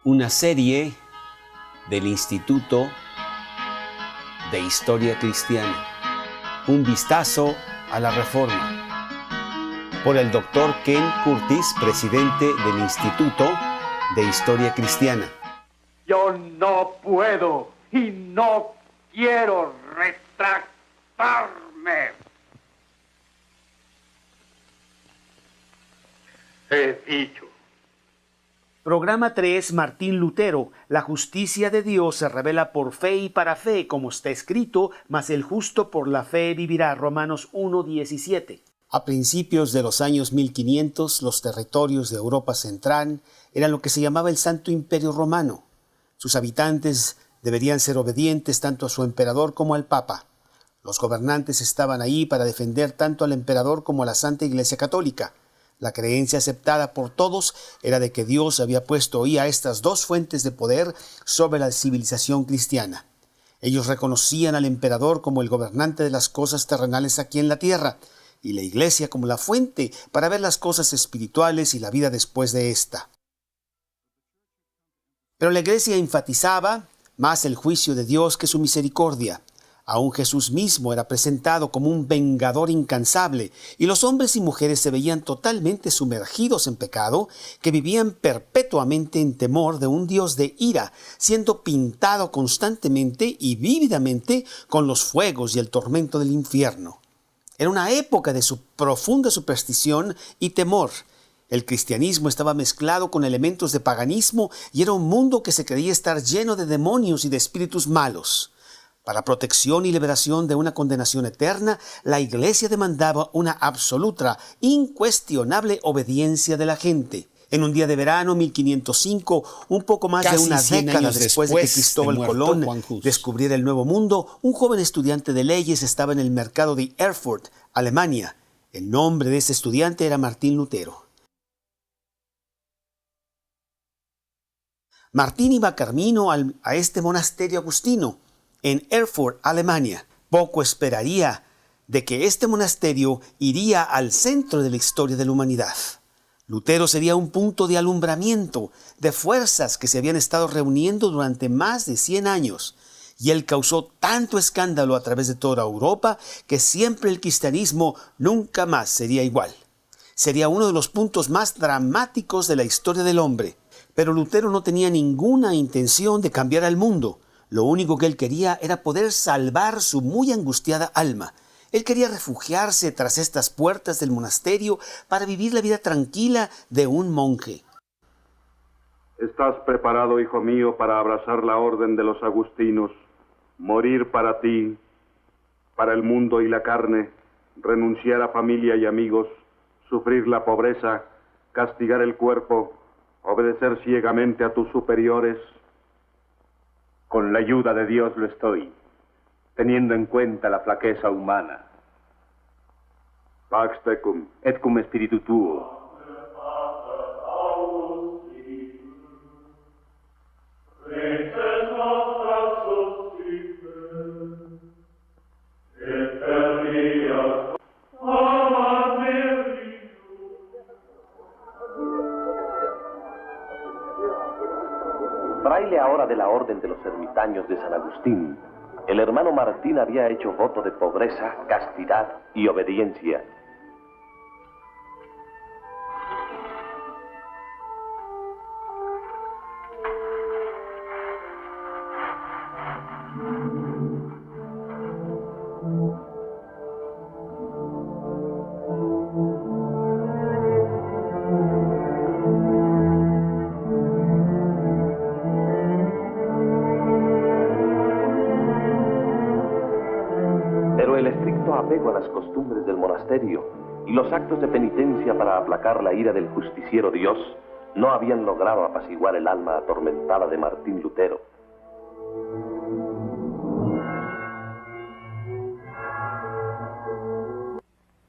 una serie del Instituto de Historia Cristiana. Un vistazo a la Reforma. Por el Dr. Ken Curtis, presidente del Instituto de Historia Cristiana. Yo no puedo y no quiero retractarme. He dicho. Programa 3, Martín Lutero. La justicia de Dios se revela por fe y para fe, como está escrito, mas el justo por la fe vivirá. Romanos 1:17. A principios de los años 1500, los territorios de Europa Central eran lo que se llamaba el Santo Imperio Romano. Sus habitantes deberían ser obedientes tanto a su emperador como al Papa. Los gobernantes estaban ahí para defender tanto al emperador como a la Santa Iglesia Católica. La creencia aceptada por todos era de que Dios había puesto ahí a estas dos fuentes de poder sobre la civilización cristiana. Ellos reconocían al emperador como el gobernante de las cosas terrenales aquí en la tierra, y la Iglesia como la fuente para ver las cosas espirituales y la vida después de esta. Pero la Iglesia enfatizaba más el juicio de Dios que su misericordia. Aún Jesús mismo era presentado como un vengador incansable, y los hombres y mujeres se veían totalmente sumergidos en pecado, que vivían perpetuamente en temor de un Dios de ira, siendo pintado constantemente y vívidamente con los fuegos y el tormento del infierno. Era una época de su profunda superstición y temor. El cristianismo estaba mezclado con elementos de paganismo y era un mundo que se creía estar lleno de demonios y de espíritus malos. Para protección y liberación de una condenación eterna, la Iglesia demandaba una absoluta, incuestionable obediencia de la gente. En un día de verano, 1505, un poco más de una década después de que Cristóbal Colón descubriera el Nuevo Mundo, un joven estudiante de leyes estaba en el mercado de Erfurt, Alemania. El nombre de ese estudiante era Martín Lutero. Martín iba camino a este monasterio agustino en Erfurt, Alemania. Poco esperaría de que este monasterio iría al centro de la historia de la humanidad. Lutero sería un punto de alumbramiento de fuerzas que se habían estado reuniendo durante más de 100 años. Y él causó tanto escándalo a través de toda Europa que siempre el cristianismo nunca más sería igual. Sería uno de los puntos más dramáticos de la historia del hombre. Pero Lutero no tenía ninguna intención de cambiar al mundo. Lo único que él quería era poder salvar su muy angustiada alma. Él quería refugiarse tras estas puertas del monasterio para vivir la vida tranquila de un monje. ¿Estás preparado, hijo mío, para abrazar la orden de los agustinos, morir para ti, para el mundo y la carne, renunciar a familia y amigos, sufrir la pobreza, castigar el cuerpo, obedecer ciegamente a tus superiores? Con la ayuda de Dios lo estoy, teniendo en cuenta la flaqueza humana. Pax tecum. Et cum spiritu tuo. Fraile ahora de la orden de los ermitaños de San Agustín, el hermano Martín había hecho voto de pobreza, castidad y obediencia. Apego a las costumbres del monasterio y los actos de penitencia para aplacar la ira del justiciero Dios no habían logrado apaciguar el alma atormentada de Martín Lutero.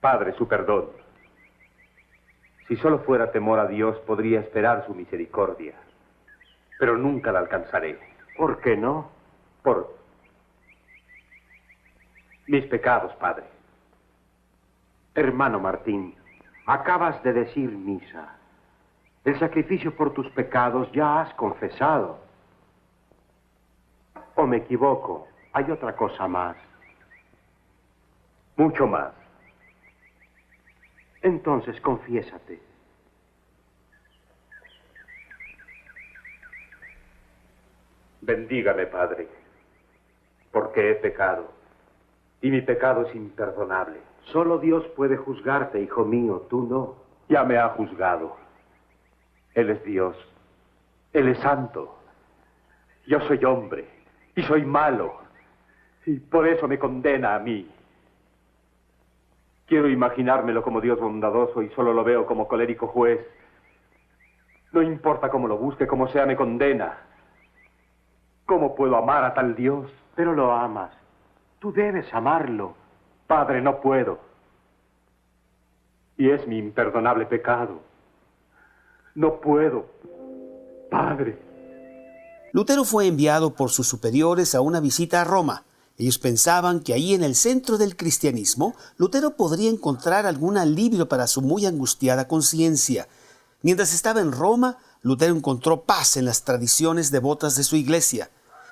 Padre, su perdón. Si solo fuera temor a Dios, podría esperar su misericordia, pero nunca la alcanzaré. ¿Por qué no? Por mis pecados, Padre. Hermano Martín, acabas de decir misa. El sacrificio por tus pecados ya has confesado. ¿O me equivoco? Hay otra cosa más. Mucho más. Entonces, confiésate. Bendígame, Padre, porque he pecado, y mi pecado es imperdonable. Solo Dios puede juzgarte, hijo mío, tú no. Ya me ha juzgado. Él es Dios. Él es santo. Yo soy hombre, y soy malo, y por eso me condena a mí. Quiero imaginármelo como Dios bondadoso y solo lo veo como colérico juez. No importa cómo lo busque, como sea, me condena. ¿Cómo puedo amar a tal Dios? Pero lo amas. Tú debes amarlo. Padre, no puedo. Y es mi imperdonable pecado. No puedo. Padre. Lutero fue enviado por sus superiores a una visita a Roma. Ellos pensaban que ahí en el centro del cristianismo, Lutero podría encontrar algún alivio para su muy angustiada conciencia. Mientras estaba en Roma, Lutero encontró paz en las tradiciones devotas de su iglesia.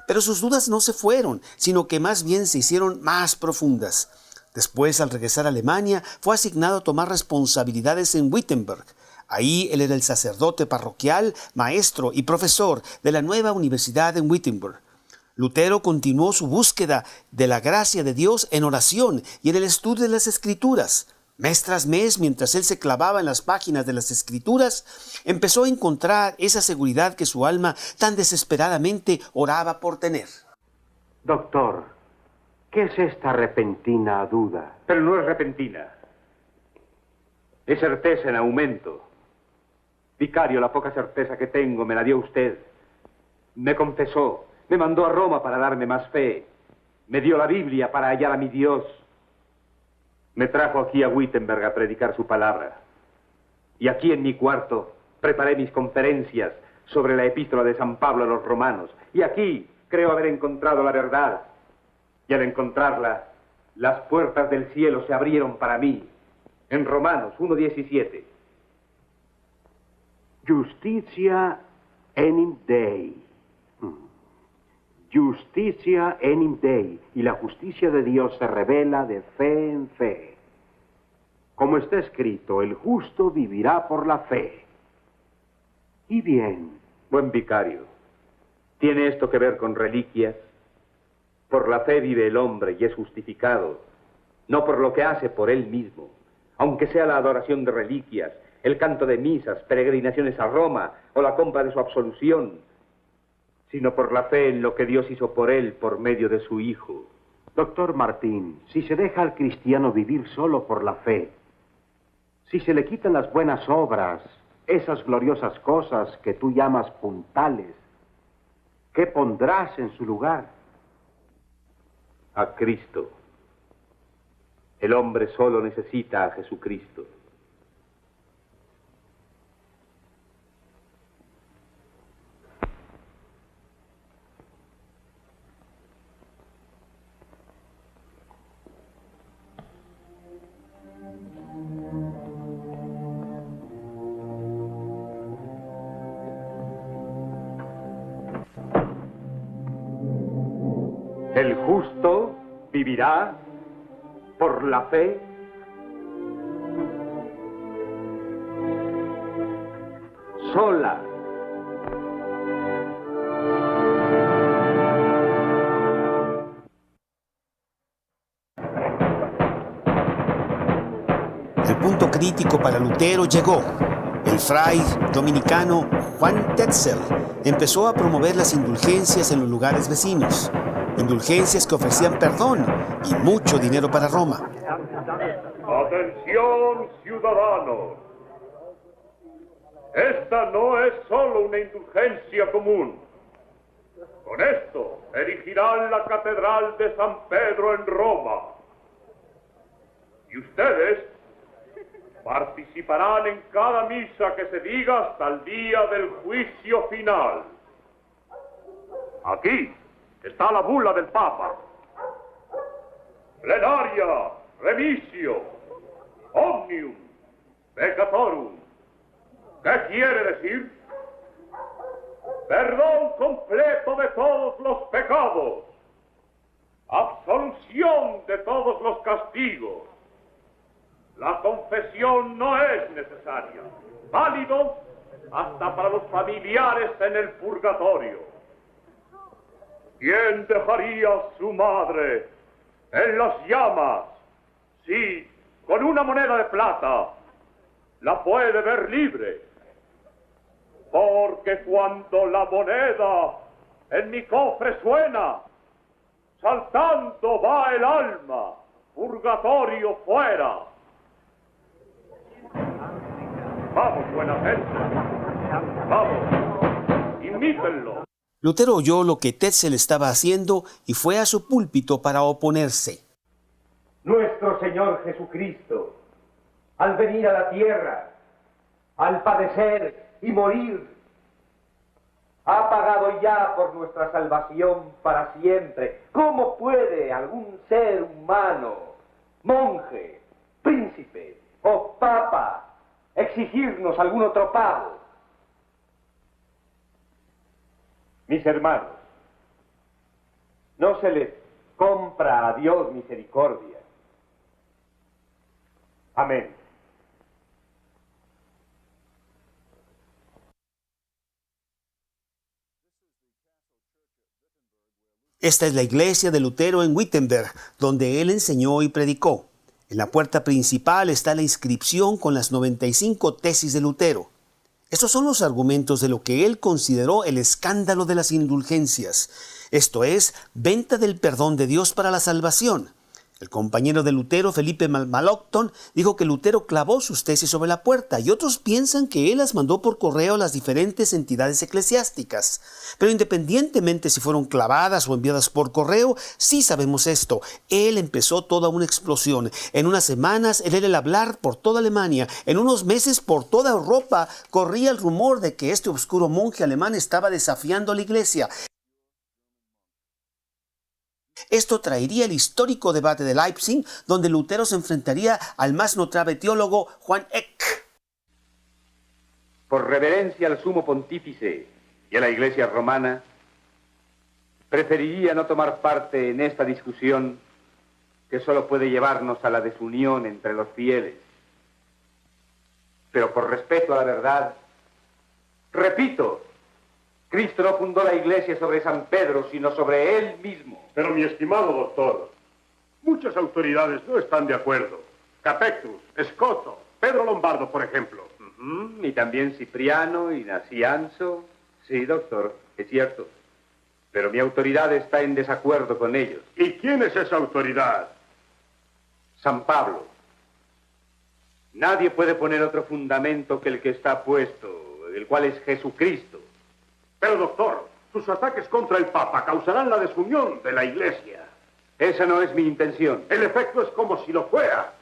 Pero sus dudas no se fueron, sino que más bien se hicieron más profundas. Después, al regresar a Alemania, fue asignado a tomar responsabilidades en Wittenberg. Ahí él era el sacerdote parroquial, maestro y profesor de la nueva universidad en Wittenberg. Lutero continuó su búsqueda de la gracia de Dios en oración y en el estudio de las Escrituras. Mes tras mes, mientras él se clavaba en las páginas de las Escrituras, empezó a encontrar esa seguridad que su alma tan desesperadamente oraba por tener. Doctor, ¿qué es esta repentina duda? Pero no es repentina. Es certeza en aumento. Vicario, la poca certeza que tengo me la dio usted. Me confesó. Me mandó a Roma para darme más fe. Me dio la Biblia para hallar a mi Dios. Me trajo aquí a Wittenberg a predicar su palabra. Y aquí en mi cuarto preparé mis conferencias sobre la epístola de San Pablo a los romanos. Y aquí creo haber encontrado la verdad. Y al encontrarla, las puertas del cielo se abrieron para mí. En Romanos 1:17. Justitia enim Dei. Justicia enim Dei, y la justicia de Dios se revela de fe en fe. Como está escrito, el justo vivirá por la fe. Y bien. Buen vicario, ¿tiene esto que ver con reliquias? Por la fe vive el hombre y es justificado, no por lo que hace por él mismo, aunque sea la adoración de reliquias, el canto de misas, peregrinaciones a Roma o la compra de su absolución, sino por la fe en lo que Dios hizo por él por medio de su Hijo. Doctor Martín, si se deja al cristiano vivir solo por la fe, si se le quitan las buenas obras, esas gloriosas cosas que tú llamas puntales, ¿qué pondrás en su lugar? A Cristo. El hombre solo necesita a Jesucristo. El justo vivirá por la fe. Sola. El punto crítico para Lutero llegó. El fray dominicano Juan Tetzel empezó a promover las indulgencias en los lugares vecinos. Indulgencias que ofrecían perdón y mucho dinero para Roma. Atención, ciudadanos. Esta no es solo una indulgencia común. Con esto erigirán la Catedral de San Pedro en Roma. Y ustedes participarán en cada misa que se diga hasta el día del juicio final. Aquí está la bula del Papa. Plenaria, remisio, omnium, peccatorum, ¿Qué quiere decir? Perdón completo de todos los pecados, absolución de todos los castigos. La confesión no es necesaria, válido hasta para los familiares en el purgatorio. ¿Quién dejaría a su madre en las llamas si con una moneda de plata la puede ver libre? Porque cuando la moneda en mi cofre suena, saltando va el alma, purgatorio fuera. Vamos, buena gente, vamos, imítenlo. Lutero oyó lo que Tetzel estaba haciendo y fue a su púlpito para oponerse. Nuestro Señor Jesucristo, al venir a la tierra, al padecer y morir, ha pagado ya por nuestra salvación para siempre. ¿Cómo puede algún ser humano, monje, príncipe o papa, exigirnos algún otro pago? Mis hermanos, no se les compra a Dios misericordia. Amén. Esta es la iglesia de Lutero en Wittenberg, donde él enseñó y predicó. En la puerta principal está la inscripción con las 95 tesis de Lutero. Estos son los argumentos de lo que él consideró el escándalo de las indulgencias, esto es, venta del perdón de Dios para la salvación. El compañero de Lutero, Felipe Melanchthon, dijo que Lutero clavó sus tesis sobre la puerta y otros piensan que él las mandó por correo a las diferentes entidades eclesiásticas. Pero independientemente si fueron clavadas o enviadas por correo, sí sabemos esto. Él empezó toda una explosión. En unas semanas él era el hablar por toda Alemania. En unos meses por toda Europa corría el rumor de que este oscuro monje alemán estaba desafiando a la iglesia. Esto traería el histórico debate de Leipzig, donde Lutero se enfrentaría al más notable teólogo Juan Eck. Por reverencia al sumo pontífice y a la Iglesia romana, preferiría no tomar parte en esta discusión que solo puede llevarnos a la desunión entre los fieles. Pero por respeto a la verdad, repito, Cristo no fundó la iglesia sobre San Pedro, sino sobre él mismo. Pero mi estimado doctor, muchas autoridades no están de acuerdo. Capectus, Escoto, Pedro Lombardo, por ejemplo. Y también Cipriano y Nacianzo. Sí, doctor, es cierto. Pero mi autoridad está en desacuerdo con ellos. ¿Y quién es esa autoridad? San Pablo. Nadie puede poner otro fundamento que el que está puesto, el cual es Jesucristo. Pero, doctor, sus ataques contra el Papa causarán la desunión de la Iglesia. Esa no es mi intención. El efecto es como si lo fuera.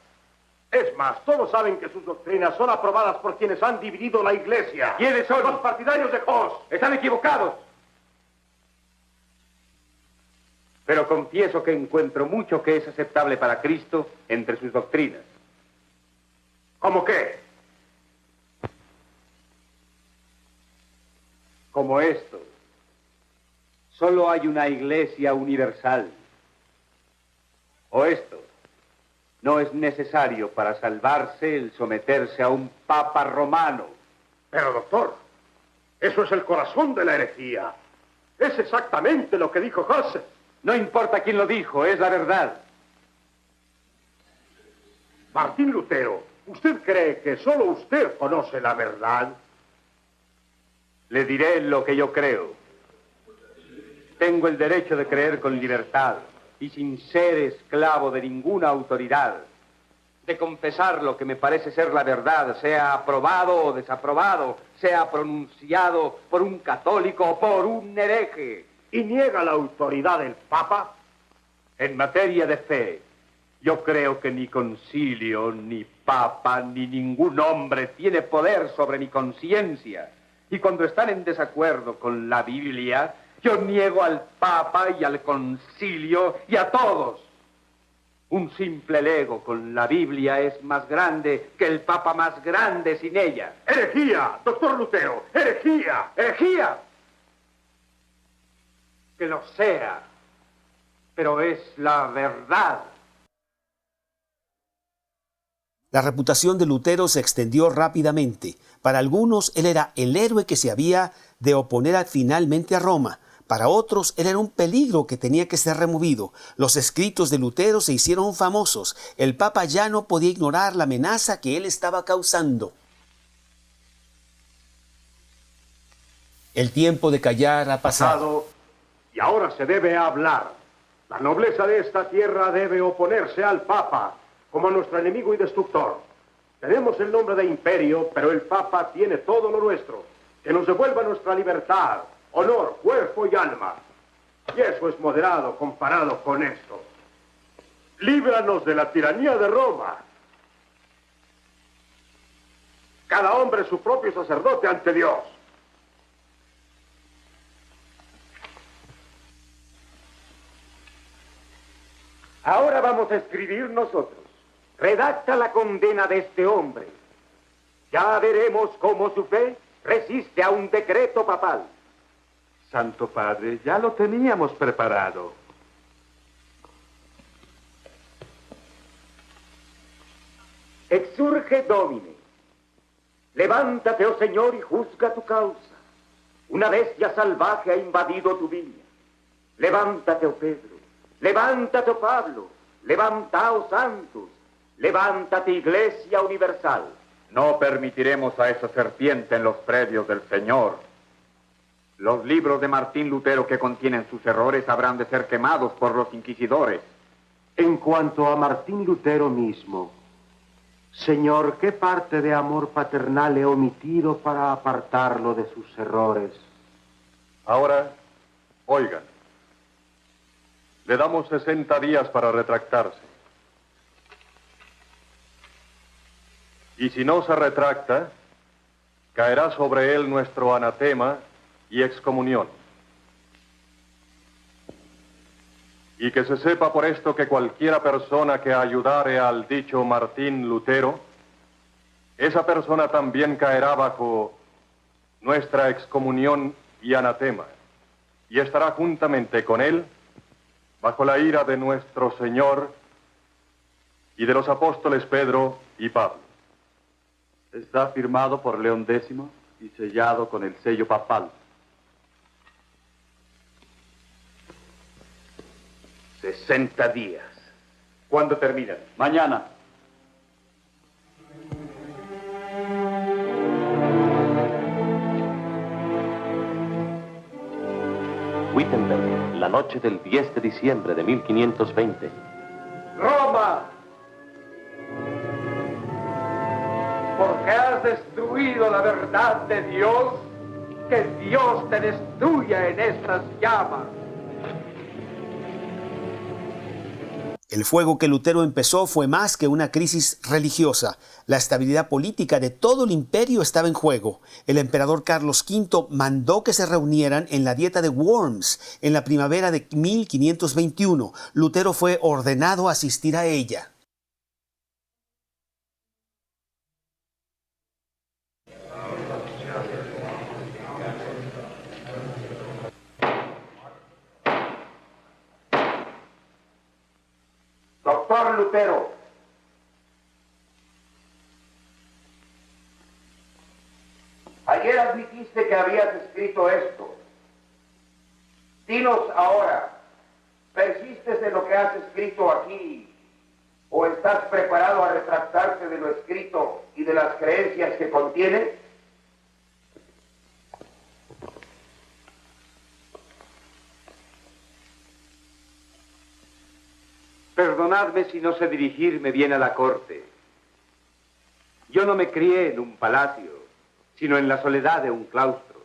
Es más, todos saben que sus doctrinas son aprobadas por quienes han dividido la Iglesia. ¿Quiénes son? Los partidarios de Hus. Están equivocados. Pero confieso que encuentro mucho que es aceptable para Cristo entre sus doctrinas. ¿Cómo qué? Como esto. Solo hay una iglesia universal. O esto. No es necesario para salvarse el someterse a un papa romano. Pero, doctor, eso es el corazón de la herejía. Es exactamente lo que dijo Hus. No importa quién lo dijo, es la verdad. Martín Lutero, ¿usted cree que solo usted conoce la verdad? Le diré lo que yo creo. Tengo el derecho de creer con libertad y sin ser esclavo de ninguna autoridad, de confesar lo que me parece ser la verdad, sea aprobado o desaprobado, sea pronunciado por un católico o por un hereje. ¿Y niega la autoridad del Papa? En materia de fe, yo creo que ni concilio, ni papa, ni ningún hombre tiene poder sobre mi conciencia. Y cuando están en desacuerdo con la Biblia, yo niego al Papa y al Concilio y a todos. Un simple lego con la Biblia es más grande que el Papa más grande sin ella. ¡Herejía, doctor Lutero! ¡Herejía! ¡Herejía! Que lo sea, pero es la verdad. La reputación de Lutero se extendió rápidamente. Para algunos, él era el héroe que se había de oponer finalmente a Roma. Para otros, él era un peligro que tenía que ser removido. Los escritos de Lutero se hicieron famosos. El Papa ya no podía ignorar la amenaza que él estaba causando. El tiempo de callar ha pasado. Y ahora se debe hablar. La nobleza de esta tierra debe oponerse al Papa como a nuestro enemigo y destructor. Tenemos el nombre de imperio, pero el Papa tiene todo lo nuestro. Que nos devuelva nuestra libertad, honor, cuerpo y alma. Y eso es moderado comparado con esto. Líbranos de la tiranía de Roma. Cada hombre es su propio sacerdote ante Dios. Ahora vamos a escribir nosotros. Redacta la condena de este hombre. Ya veremos cómo su fe resiste a un decreto papal. Santo Padre, ya lo teníamos preparado. Exurge Domine. Levántate, oh Señor, y juzga tu causa. Una bestia salvaje ha invadido tu viña. Levántate, oh Pedro. Levántate, oh Pablo. Levantaos, santos. Levántate, Iglesia Universal. No permitiremos a esa serpiente en los predios del Señor. Los libros de Martín Lutero que contienen sus errores habrán de ser quemados por los inquisidores. En cuanto a Martín Lutero mismo, Señor, ¿qué parte de amor paternal he omitido para apartarlo de sus errores? Ahora, oigan, le damos 60 días para retractarse. Y si no se retracta, caerá sobre él nuestro anatema y excomunión. Y que se sepa por esto que cualquiera persona que ayudare al dicho Martín Lutero, esa persona también caerá bajo nuestra excomunión y anatema, y estará juntamente con él bajo la ira de nuestro Señor y de los apóstoles Pedro y Pablo. Está firmado por León X y sellado con el sello papal. 60 días. ¿Cuándo terminan? Mañana. Wittenberg, la noche del 10 de diciembre de 1520. ¡Roma! Porque has destruido la verdad de Dios, que Dios te destruya en estas llamas. El fuego que Lutero empezó fue más que una crisis religiosa. La estabilidad política de todo el imperio estaba en juego. El emperador Carlos V mandó que se reunieran en la Dieta de Worms en la primavera de 1521. Lutero fue ordenado a asistir a ella. Doctor Lutero, ayer admitiste que habías escrito esto. Dinos ahora, ¿persistes en lo que has escrito aquí o estás preparado a retractarte de lo escrito y de las creencias que contiene? Perdonadme si no sé dirigirme bien a la corte. Yo no me crié en un palacio, sino en la soledad de un claustro.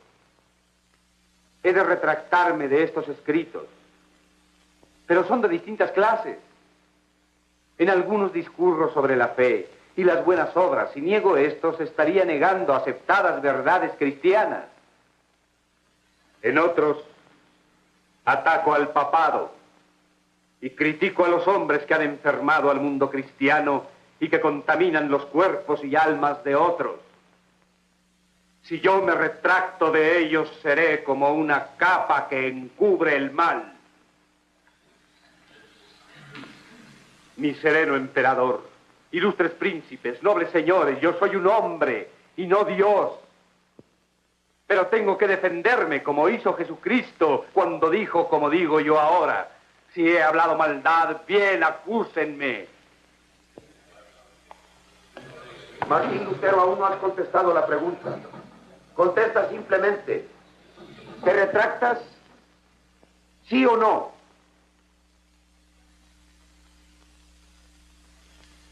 He de retractarme de estos escritos, pero son de distintas clases. En algunos discurro sobre la fe y las buenas obras. Si niego estos, estaría negando aceptadas verdades cristianas. En otros, ataco al papado, y critico a los hombres que han enfermado al mundo cristiano y que contaminan los cuerpos y almas de otros. Si yo me retracto de ellos, seré como una capa que encubre el mal. Mi sereno emperador, ilustres príncipes, nobles señores, yo soy un hombre y no Dios. Pero tengo que defenderme como hizo Jesucristo cuando dijo, como digo yo ahora, si he hablado maldad, bien, acúsenme. Martín Lutero, aún no has contestado la pregunta. Contesta simplemente. ¿Te retractas? ¿Sí o no?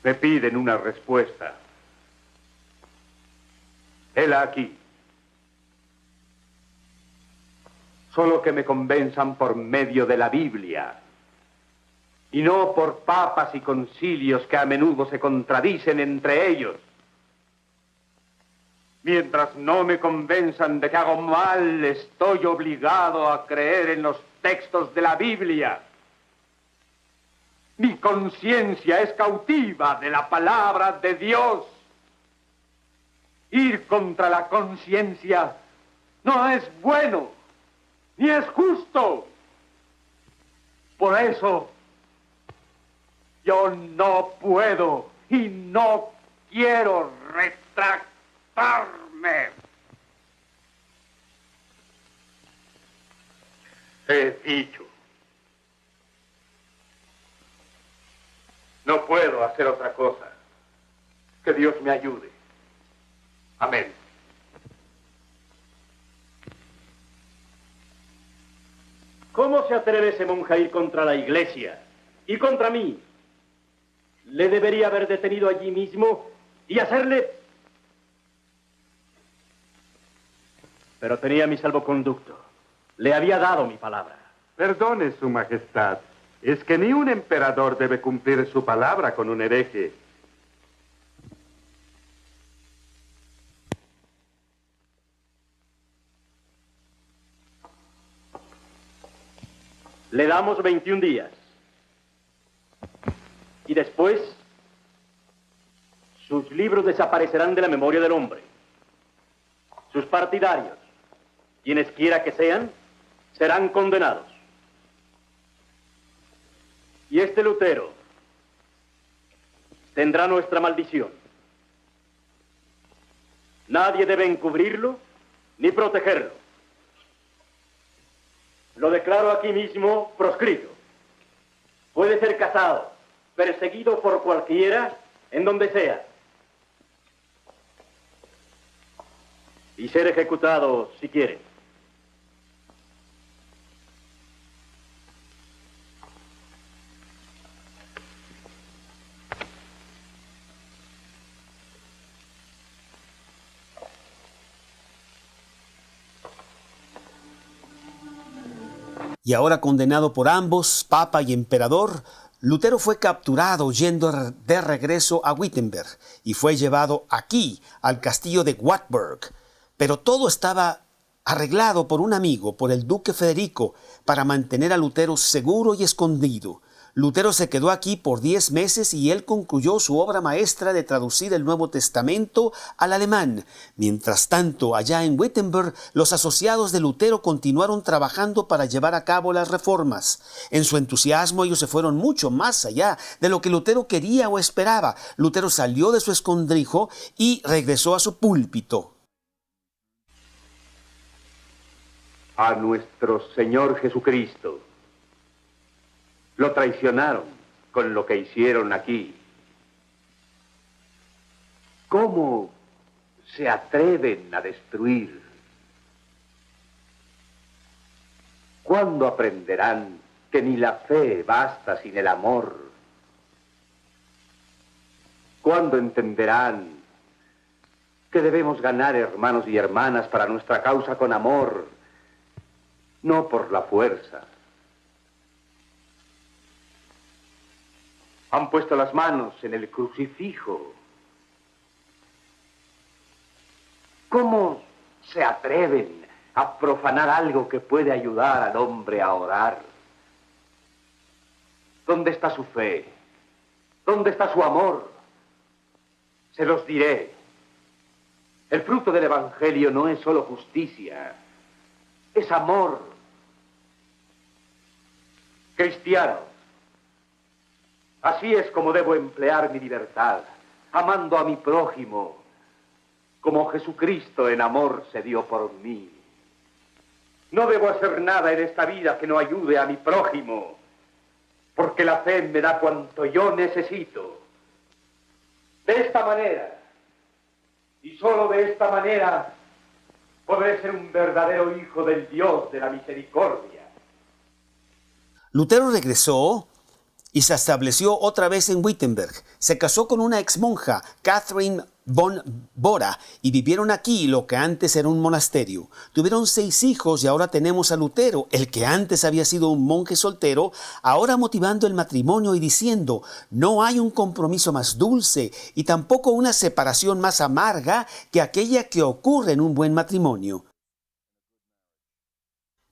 Me piden una respuesta. Hela aquí. Solo que me convenzan por medio de la Biblia, y no por papas y concilios que a menudo se contradicen entre ellos. Mientras no me convenzan de que hago mal, estoy obligado a creer en los textos de la Biblia. Mi conciencia es cautiva de la palabra de Dios. Ir contra la conciencia no es bueno, ni es justo. Por eso, yo no puedo y no quiero retractarme. He dicho. No puedo hacer otra cosa. Que Dios me ayude. Amén. ¿Cómo se atreve ese monje a ir contra la iglesia y contra mí? Le debería haber detenido allí mismo y hacerle... Pero tenía mi salvoconducto. Le había dado mi palabra. Perdone, Su Majestad. Es que ni un emperador debe cumplir su palabra con un hereje. Le damos 21 días. Y después, sus libros desaparecerán de la memoria del hombre. Sus partidarios, quienes quiera que sean, serán condenados. Y este Lutero tendrá nuestra maldición. Nadie debe encubrirlo ni protegerlo. Lo declaro aquí mismo proscrito. Puede ser cazado, perseguido por cualquiera, en donde sea. Y ser ejecutado si quiere. Y ahora condenado por ambos, Papa y Emperador, Lutero fue capturado yendo de regreso a Wittenberg y fue llevado aquí, al castillo de Wartburg. Pero todo estaba arreglado por un amigo, por el duque Federico, para mantener a Lutero seguro y escondido. Lutero se quedó aquí por 10 meses y él concluyó su obra maestra de traducir el Nuevo Testamento al alemán. Mientras tanto, allá en Wittenberg, los asociados de Lutero continuaron trabajando para llevar a cabo las reformas. En su entusiasmo, ellos se fueron mucho más allá de lo que Lutero quería o esperaba. Lutero salió de su escondrijo y regresó a su púlpito. A nuestro Señor Jesucristo lo traicionaron con lo que hicieron aquí. ¿Cómo se atreven a destruir? ¿Cuándo aprenderán que ni la fe basta sin el amor? ¿Cuándo entenderán que debemos ganar hermanos y hermanas para nuestra causa con amor, no por la fuerza? Han puesto las manos en el crucifijo. ¿Cómo se atreven a profanar algo que puede ayudar al hombre a orar? ¿Dónde está su fe? ¿Dónde está su amor? Se los diré. El fruto del Evangelio no es solo justicia, es amor. Cristianos, así es como debo emplear mi libertad, amando a mi prójimo, como Jesucristo en amor se dio por mí. No debo hacer nada en esta vida que no ayude a mi prójimo, porque la fe me da cuanto yo necesito. De esta manera, y solo de esta manera, podré ser un verdadero hijo del Dios de la misericordia. Lutero regresó y se estableció otra vez en Wittenberg. Se casó con una exmonja, Catherine von Bora, y vivieron aquí lo que antes era un monasterio. Tuvieron 6 hijos y ahora tenemos a Lutero, el que antes había sido un monje soltero, ahora motivando el matrimonio y diciendo: no hay un compromiso más dulce y tampoco una separación más amarga que aquella que ocurre en un buen matrimonio.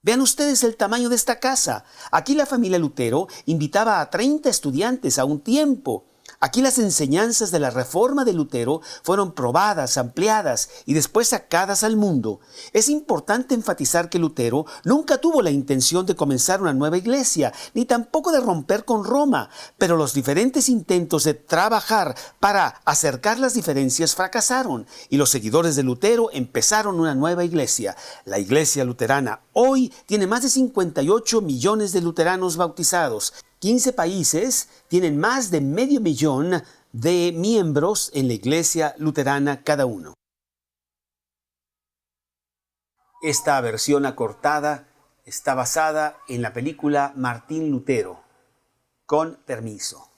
Vean ustedes el tamaño de esta casa. Aquí la familia Lutero invitaba a 30 estudiantes a un tiempo. Aquí las enseñanzas de la Reforma de Lutero fueron probadas, ampliadas y después sacadas al mundo. Es importante enfatizar que Lutero nunca tuvo la intención de comenzar una nueva iglesia, ni tampoco de romper con Roma, pero los diferentes intentos de trabajar para acercar las diferencias fracasaron y los seguidores de Lutero empezaron una nueva iglesia. La iglesia luterana hoy tiene más de 58 millones de luteranos bautizados. 15 países tienen más de 500,000 de miembros en la iglesia luterana cada uno. Esta versión acortada está basada en la película Martín Lutero. Con permiso.